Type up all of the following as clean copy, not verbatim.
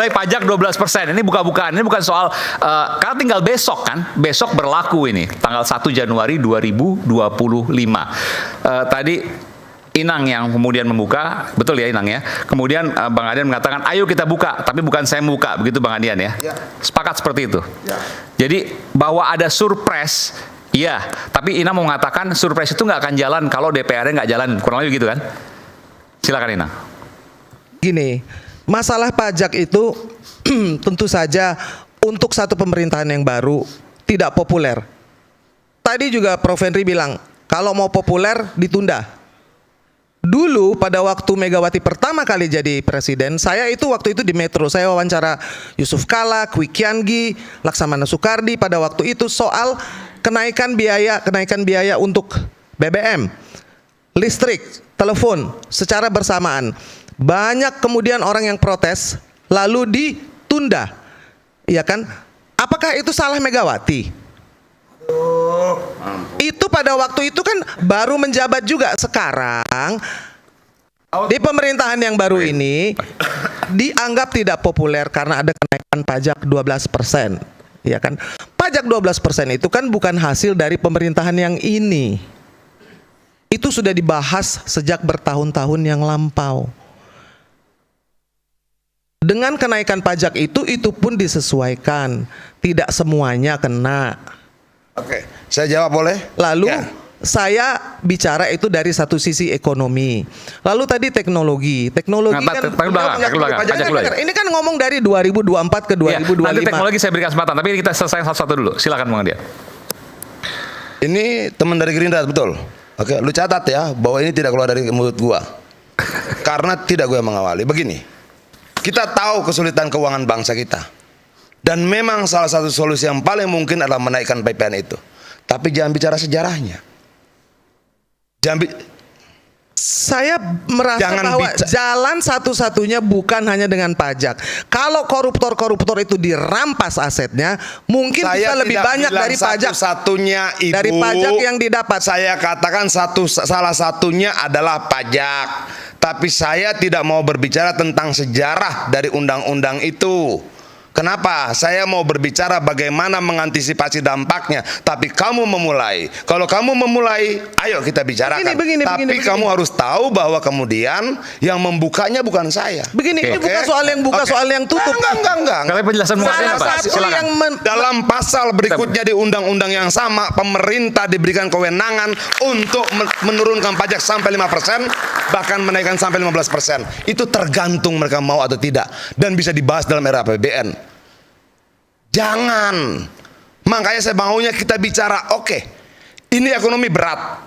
mulai pajak 12%. Ini buka-bukaan, ini bukan soal karena tinggal besok kan. Besok berlaku ini tanggal 1 Januari 2025. Tadi Inang yang kemudian membuka, betul ya Inang ya. Kemudian Bang Adian mengatakan, ayo kita buka, tapi bukan saya buka, begitu Bang Adian ya. Sepakat seperti itu. Jadi bahwa ada surprise, iya. Tapi Inang mau mengatakan surprise itu nggak akan jalan kalau DPR-nya nggak jalan, kurang lebih gitu kan? Silakan Inang. Gini, masalah pajak itu tentu saja untuk satu pemerintahan yang baru tidak populer. Tadi juga Prof. Henry bilang, kalau mau populer ditunda. Dulu pada waktu Megawati pertama kali jadi presiden, saya itu waktu itu di Metro, saya wawancara Yusuf Kala, Kwi Kian Gi, Laksamana Soekardi pada waktu itu soal kenaikan biaya untuk BBM, listrik, telepon secara bersamaan. Banyak kemudian orang yang protes lalu ditunda. Iya kan? Apakah itu salah Megawati? Itu pada waktu itu kan baru menjabat juga. Sekarang di pemerintahan yang baru ini dianggap tidak populer karena ada kenaikan pajak 12%. Ya kan? Pajak 12% itu kan bukan hasil dari pemerintahan yang ini. Itu sudah dibahas sejak bertahun-tahun yang lampau. Dengan kenaikan pajak itu pun disesuaikan. Tidak semuanya kena. Oke, saya jawab boleh? Lalu saya bicara itu dari satu sisi ekonomi. Lalu tadi teknologi ini kan ngomong dari 2024 ke 2025. Nanti teknologi saya berikan kesempatan, tapi kita selesai satu-satu dulu. Silakan Bang Adian. Ini teman dari Gerindra, betul? Oke, lu catat ya bahwa ini tidak keluar dari mulut gua. Karena tidak gua yang mengawali. Begini, kita tahu kesulitan keuangan bangsa kita. Dan memang salah satu solusi yang paling mungkin adalah menaikkan PPN itu. Tapi jangan bicara sejarahnya. Saya merasa bahwa jalan satu-satunya bukan hanya dengan pajak. Kalau koruptor-koruptor itu dirampas asetnya, mungkin bisa lebih banyak dari pajak. Satu-satunya Ibu, dari pajak yang didapat. Saya katakan salah satunya adalah pajak. Tapi saya tidak mau berbicara tentang sejarah dari undang-undang itu. Kenapa? Saya mau berbicara bagaimana mengantisipasi dampaknya. Tapi kamu memulai. Kalau kamu memulai, ayo kita bicarakan. Tapi kamu harus tahu bahwa kemudian yang membukanya bukan saya. Ini bukan soal yang buka, soal yang tutup. Enggak. Kalau penjelasan dalam pasal berikutnya di undang-undang yang sama, pemerintah diberikan kewenangan untuk menurunkan pajak sampai 5%, bahkan menaikkan sampai 15%. Itu tergantung mereka mau atau tidak, dan bisa dibahas dalam era APBN. Jangan. Makanya saya maunya kita bicara, oke, ini ekonomi berat.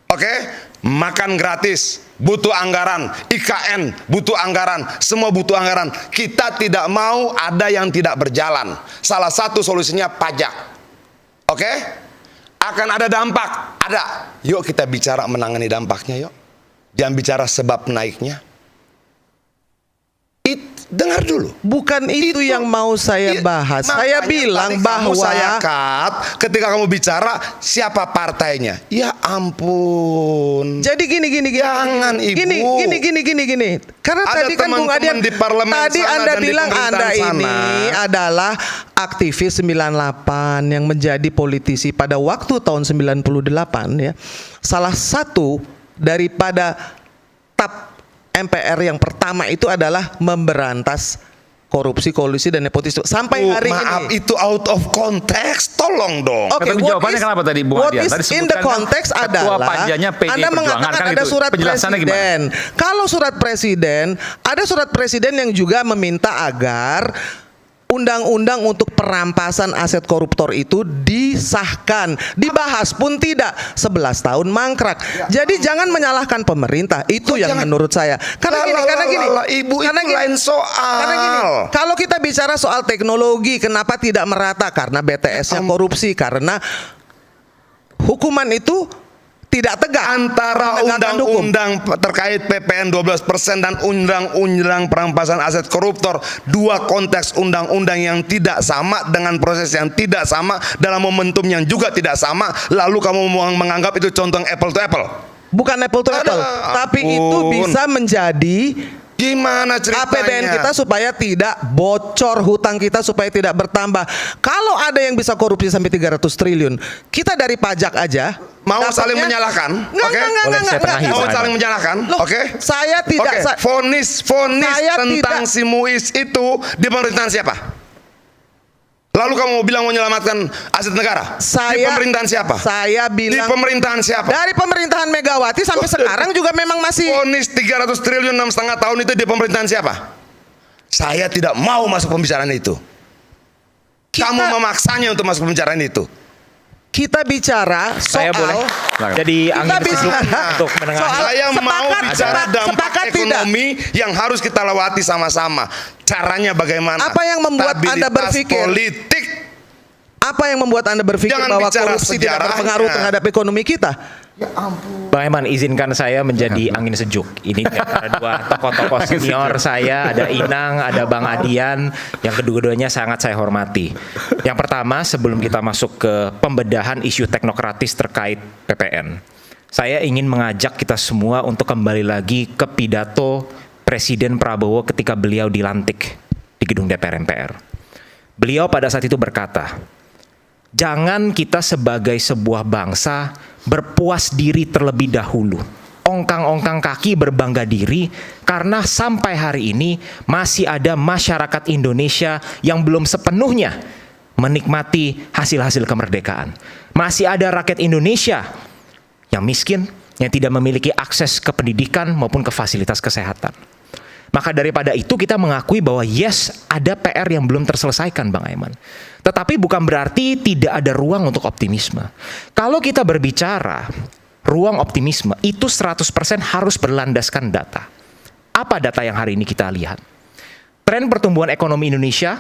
Oke, makan gratis butuh anggaran, IKN butuh anggaran, semua butuh anggaran. Kita tidak mau ada yang tidak berjalan. Salah satu solusinya pajak. Oke? Akan ada dampak, ada. Yuk kita bicara menangani dampaknya, yuk. Jangan bicara sebab naiknya. Dengar dulu. Bukan itu yang mau saya bahas. Saya bilang bahwa saya ketika kamu bicara siapa partainya. Ya ampun. Jadi gini. Jangan Ibu. Gini. Karena ada tadi kan Bung Adian tadi Anda bilang Anda ini adalah aktivis 98 yang menjadi politisi pada waktu tahun 98 ya. Salah satu daripada MPR yang pertama itu adalah memberantas korupsi, kolusi, dan nepotisme. Sampai hari ini. Itu out of context. Tolong dong. Oke, jawabannya kenapa tadi Bung Adian? What is in the context adalah Anda mengatakan ada surat presiden. Kalau surat presiden, ada surat presiden yang juga meminta agar undang-undang untuk perampasan aset koruptor itu disahkan. Dibahas pun tidak. 11 tahun mangkrak. Jadi jangan menyalahkan pemerintah. Itu yang menurut saya. Karena gini. Ibu, itu lain soal. Karena gini, kalau kita bicara soal teknologi, kenapa tidak merata? Karena BTS-nya korupsi. Karena hukuman itu tidak tegak antara undang-undang terkait PPN 12% dan undang-undang perampasan aset koruptor. Dua konteks undang-undang yang tidak sama dengan proses yang tidak sama dalam momentum yang juga tidak sama. Lalu kamu menganggap itu contoh apple to apple. Bukan apple to apple, tapi itu bisa menjadi Gimana ceritanya? APBN kita supaya tidak bocor, hutang kita supaya tidak bertambah. Kalau ada yang bisa korupsi sampai 300 triliun, kita dari pajak aja mau dapatnya- saling menyalahkan, Nggak, oke? nggak, Boleh saya tengahi, Mau Pak saling Iman? menyalahkan, Loh, oke? saya tidak Oke, vonis Saya tentang tidak- si Muiz itu di pemerintahan siapa? Lalu kamu mau bilang mau menyelamatkan aset negara? Di pemerintahan siapa? Saya Di bilang pemerintahan siapa? dari pemerintahan Megawati sampai sekarang juga memang masih Vonis 300 triliun 6,5 tahun itu di pemerintahan siapa? Saya tidak mau masuk pembicaraan itu. Kita- Kamu memaksanya untuk masuk pembicaraan itu. kita bicara soal Saya boleh jadi angin bisa- sejuk untuk menengah. Soal- Saya mau sepakat- bicara dampak sepakat tidak? ekonomi yang harus kita lewati sama-sama. Caranya bagaimana? Apa yang membuat Anda Stabilitas berpikir? politik. Apa yang membuat Anda berpikir Jangan bahwa bicara korupsi tidak sejarahnya. berpengaruh terhadap ekonomi kita? Bang Eman, izinkan saya menjadi angin sejuk. Ini ada dua tokoh-tokoh senior saya, ada Inang, ada Bang Adian, yang kedua-duanya sangat saya hormati. Yang pertama, sebelum kita masuk ke pembedahan isu teknokratis terkait PPN, saya ingin mengajak kita semua untuk kembali lagi ke pidato Presiden Prabowo ketika beliau dilantik di gedung DPR MPR. Beliau pada saat itu berkata, jangan kita sebagai sebuah bangsa berpuas diri terlebih dahulu, ongkang-ongkang kaki berbangga diri, karena sampai hari ini masih ada masyarakat Indonesia yang belum sepenuhnya menikmati hasil-hasil kemerdekaan. Masih ada rakyat Indonesia yang miskin, yang tidak memiliki akses ke pendidikan maupun ke fasilitas kesehatan. Maka daripada itu kita mengakui bahwa yes, ada PR yang belum terselesaikan, Bang Aiman. Tetapi bukan berarti tidak ada ruang untuk optimisme. Kalau kita berbicara ruang optimisme, itu 100% harus berlandaskan data. Apa data yang hari ini kita lihat? Tren pertumbuhan ekonomi Indonesia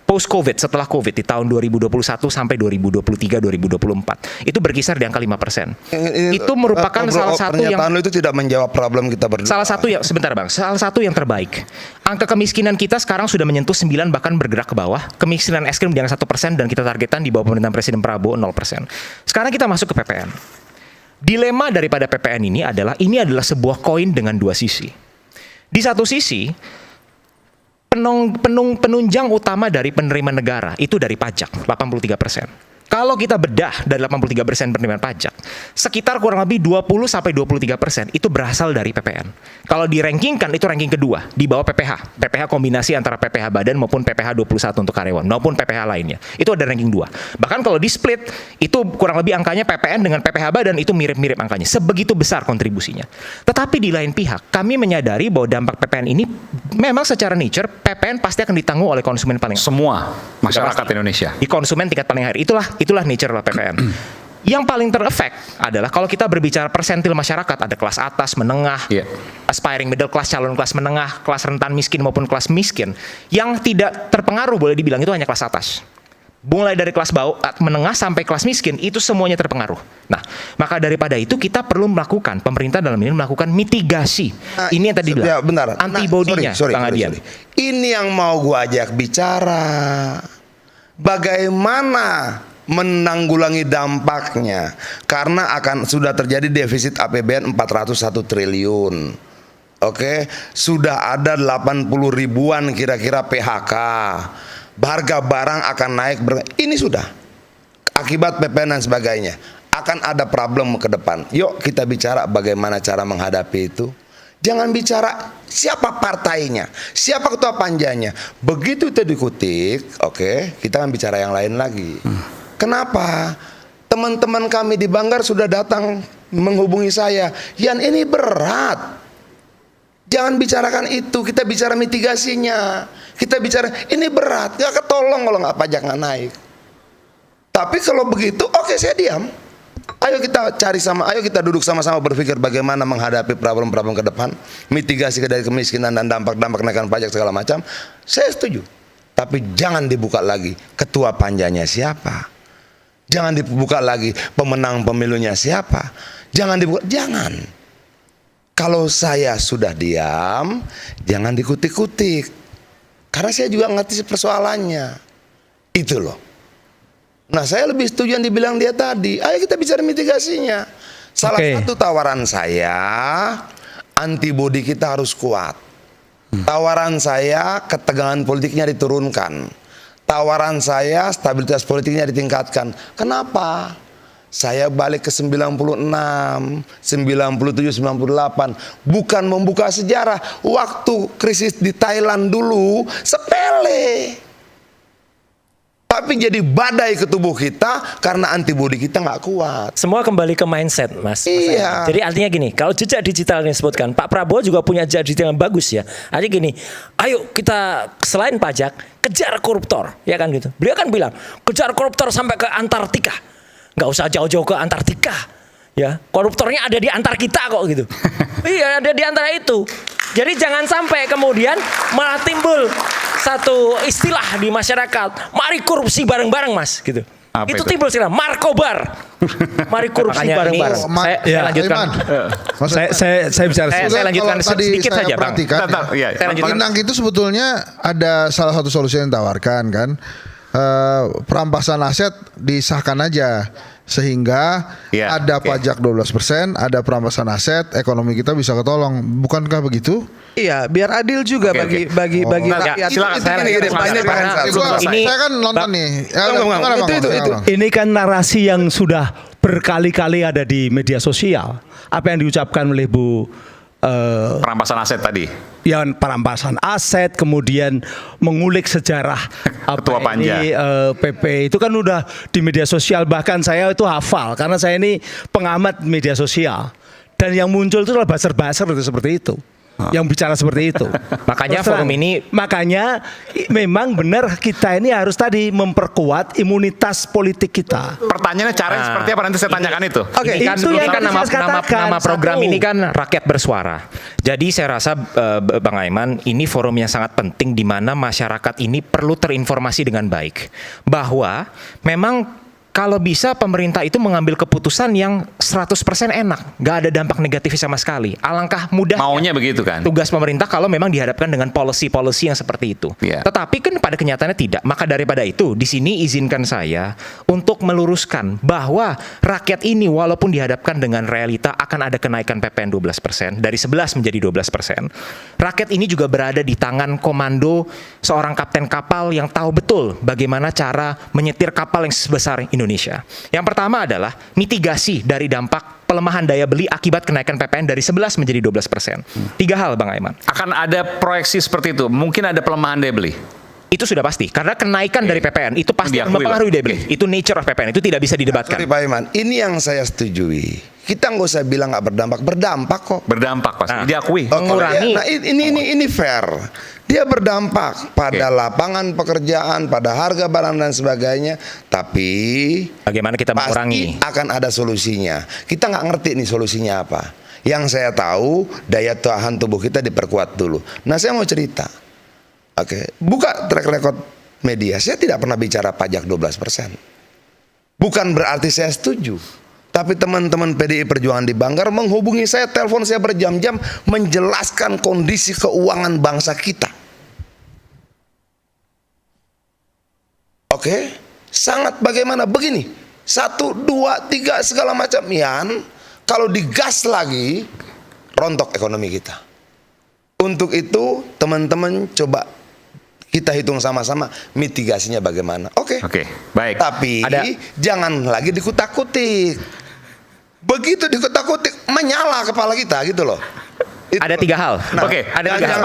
post-COVID, setelah COVID di tahun 2021 sampai 2023-2024 itu berkisar di angka 5%. Itu merupakan salah satu yang pernyataan lu itu tidak menjawab problem kita berdua. salah satu yang sebentar Bang, salah satu yang terbaik. Angka kemiskinan kita sekarang sudah menyentuh 9 bahkan bergerak ke bawah. Kemiskinan ekstrim di angka 1% dan kita targetkan di bawah pemerintahan Presiden Prabowo 0%. Sekarang kita masuk ke PPN. Dilema daripada PPN ini adalah sebuah koin dengan dua sisi. Di satu sisi penunjang utama dari penerimaan negara itu dari pajak 83%. Kalau kita bedah dari 83% penerimaan pajak, sekitar kurang lebih 20-23% itu berasal dari PPN. Kalau dirankingkan itu ranking kedua di bawah PPH. PPH kombinasi antara PPH badan maupun PPH 21 untuk karyawan maupun PPH lainnya. Itu ada ranking 2. Bahkan kalau di split itu kurang lebih angkanya PPN dengan PPH badan itu mirip-mirip angkanya. Sebegitu besar kontribusinya. Tetapi di lain pihak kami menyadari bahwa dampak PPN ini memang secara nature PPN pasti akan ditanggung oleh konsumen paling Semua masyarakat Indonesia. di konsumen tingkat paling akhir. Itulah nature lah PPN. Yang paling terefek adalah kalau kita berbicara persentil masyarakat, ada kelas atas, menengah, Iya. aspiring middle class, calon kelas menengah, kelas rentan miskin maupun kelas miskin. Yang tidak terpengaruh boleh dibilang itu hanya kelas atas. Mulai dari kelas bawah, menengah sampai kelas miskin itu semuanya terpengaruh. Nah, maka daripada itu kita perlu melakukan, pemerintah dalam ini melakukan mitigasi. Ini yang tadi bilang. Ya, bentar. Antibodinya, Sorry, Bang Adian. Ini yang mau gua ajak bicara. Bagaimana menanggulangi dampaknya? Karena sudah terjadi defisit APBN 401 triliun. Oke, sudah ada 80 ribuan kira-kira PHK. Harga barang akan naik. Ini sudah akibat PPN dan sebagainya. Akan ada problem ke depan. Yuk kita bicara bagaimana cara menghadapi itu. Jangan bicara siapa partainya, siapa ketua panjanya. Begitu itu dikutik, oke, kita akan bicara yang lain lagi. Kenapa? Teman-teman kami di Banggar sudah datang menghubungi saya. Yan, ini berat. Jangan bicarakan itu, kita bicara mitigasinya. Kita bicara ini berat, nggak ketolong kalau nggak pajak nggak naik. Tapi kalau begitu, oke, saya diam. Ayo kita ayo kita duduk sama-sama berpikir bagaimana menghadapi problem-problem ke depan, mitigasi dari kemiskinan dan dampak-dampak kenaikan pajak segala macam. Saya setuju. Tapi jangan dibuka lagi ketua panjanya siapa. Jangan dibuka lagi pemenang pemilunya siapa. Jangan. Kalau saya sudah diam, jangan dikutik-kutik. Karena saya juga ngerti persoalannya. Itu loh. Nah, saya lebih setuju yang dibilang dia tadi. Ayo kita bicara mitigasinya. Salah satu tawaran saya, antibodi kita harus kuat. Tawaran saya ketegangan politiknya diturunkan. Tawaran saya stabilitas politiknya ditingkatkan. Kenapa? Saya balik ke 96, 97, 98. Bukan membuka sejarah. Waktu krisis di Thailand dulu sepele. Tapi jadi badai ke tubuh kita karena antibodi kita nggak kuat. Semua kembali ke mindset, Mas. Iya. Jadi artinya gini, kalau jejak digital yang disebutkan, Pak Prabowo juga punya jejak digital yang bagus ya. Artinya gini, ayo kita selain pajak, kejar koruptor, ya kan gitu. Beliau kan bilang, kejar koruptor sampai ke Antartika. Nggak usah jauh-jauh ke Antartika. Ya, koruptornya ada di antar kita kok gitu. Iya, ada di antara itu. Jadi jangan sampai kemudian malah timbul satu istilah di masyarakat, mari korupsi bareng-bareng Mas gitu. Itu timbul istilah Markobar. Mari korupsi bareng-bareng. Saya lanjutkan. Saya bicara. Saya lanjutkan sedikit saja, Bang. Saya lanjutkan. Inang itu sebetulnya ada salah satu solusi yang ditawarkan kan. Perampasan aset disahkan aja sehingga ada pajak 12%, ada perampasan aset, ekonomi kita bisa ketolong. Bukankah begitu? Iya, biar adil juga bagi rakyat. Silakan, Saya kan nonton nih. Ini kan narasi yang sudah berkali-kali ada di media sosial. Apa yang diucapkan oleh Bu Perampasan aset tadi. yang perampasan aset, kemudian mengulik sejarah Ketua Panja. ini PP itu kan udah di media sosial, bahkan saya itu hafal karena saya ini pengamat media sosial, dan yang muncul itu adalah buzzer-buzzer itu seperti itu. Yang bicara seperti itu. Makanya Terus terang, forum ini makanya memang benar kita ini harus tadi memperkuat imunitas politik kita. Pertanyaannya caranya seperti apa, nanti saya tanyakan itu. Oke, ini kan, itu ini yang kan tadi saya katakan, nama program satu. ini kan rakyat bersuara. Jadi saya rasa Bang Aiman, ini forum yang sangat penting di mana masyarakat ini perlu terinformasi dengan baik bahwa memang kalau bisa pemerintah itu mengambil keputusan yang 100% enak, nggak ada dampak negatif sama sekali. Alangkah mudah Maunya begitu kan? tugas pemerintah kalau memang dihadapkan dengan policy-policy yang seperti itu. Iya. Tetapi kan pada kenyataannya tidak. Maka daripada itu, di sini izinkan saya untuk meluruskan bahwa rakyat ini walaupun dihadapkan dengan realita akan ada kenaikan PPN 12%, dari 11 menjadi 12%. Rakyat ini juga berada di tangan komando seorang kapten kapal yang tahu betul bagaimana cara menyetir kapal yang sebesar Indonesia. Yang pertama adalah mitigasi dari dampak pelemahan daya beli akibat kenaikan PPN dari 11 menjadi 12%. 3 hal, Bang Aiman. Akan ada proyeksi seperti itu. Mungkin ada pelemahan daya beli. Itu sudah pasti. Karena kenaikan dari PPN itu pasti Diakui mempengaruhi lah. daya beli. Itu nature of PPN. Itu tidak bisa didebatkan. Sorry Pak Iman, ini yang saya setujui. Kita nggak usah bilang nggak berdampak, berdampak kok. Berdampak pasti. Nah, Diakui. mengurangi. Nah ini fair. Dia berdampak pada lapangan pekerjaan, pada harga barang dan sebagainya. Tapi Bagaimana kita mengurangi? pasti akan ada solusinya. Kita nggak ngerti nih solusinya apa. Yang saya tahu daya tahan tubuh kita diperkuat dulu. Nah saya mau cerita. Oke, buka track record media. Saya tidak pernah bicara pajak 12%. Bukan berarti saya setuju. Tapi teman-teman PDI Perjuangan di Banggar menghubungi saya, telepon saya berjam-jam menjelaskan kondisi keuangan bangsa kita. Oke, sangat bagaimana? Begini, 1, 2, 3 segala macam. Yan, kalau digas lagi, rontok ekonomi kita. Untuk itu, teman-teman coba kita hitung sama-sama mitigasinya bagaimana. Oke. Baik. Tapi jangan lagi dikutak-kutik. Begitu dikutak-kutik menyala kepala kita gitu loh. Itu. Ada 3 hal. Oke, ada 3 hal.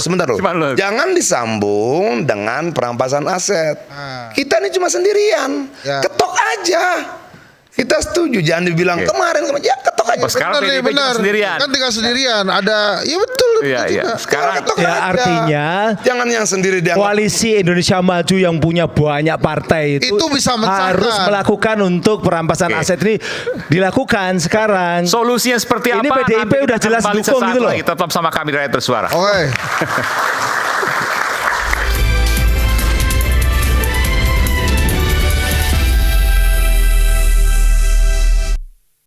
Sebentar dulu. Jangan disambung dengan perampasan aset. Kita ini cuma sendirian. Ya. Ketok aja. Kita setuju, jangan dibilang kemarin ya ketok aja. Sekarang Benar nih, PDIP cuma sendirian. Kan tinggal sendirian. Ada, ya betul. Iya, iya. Sekarang ketok Ya, aja. artinya jangan yang sendiri dianggap. koalisi Indonesia Maju yang punya banyak partai itu bisa mensahkan. harus melakukan untuk perampasan aset ini dilakukan sekarang. Solusinya seperti apa? Ini PDIP Nanti kita udah jelas kembali dukung sesaat gitu loh. lagi. Tetap sama kami Rakyat Bersuara. Oke.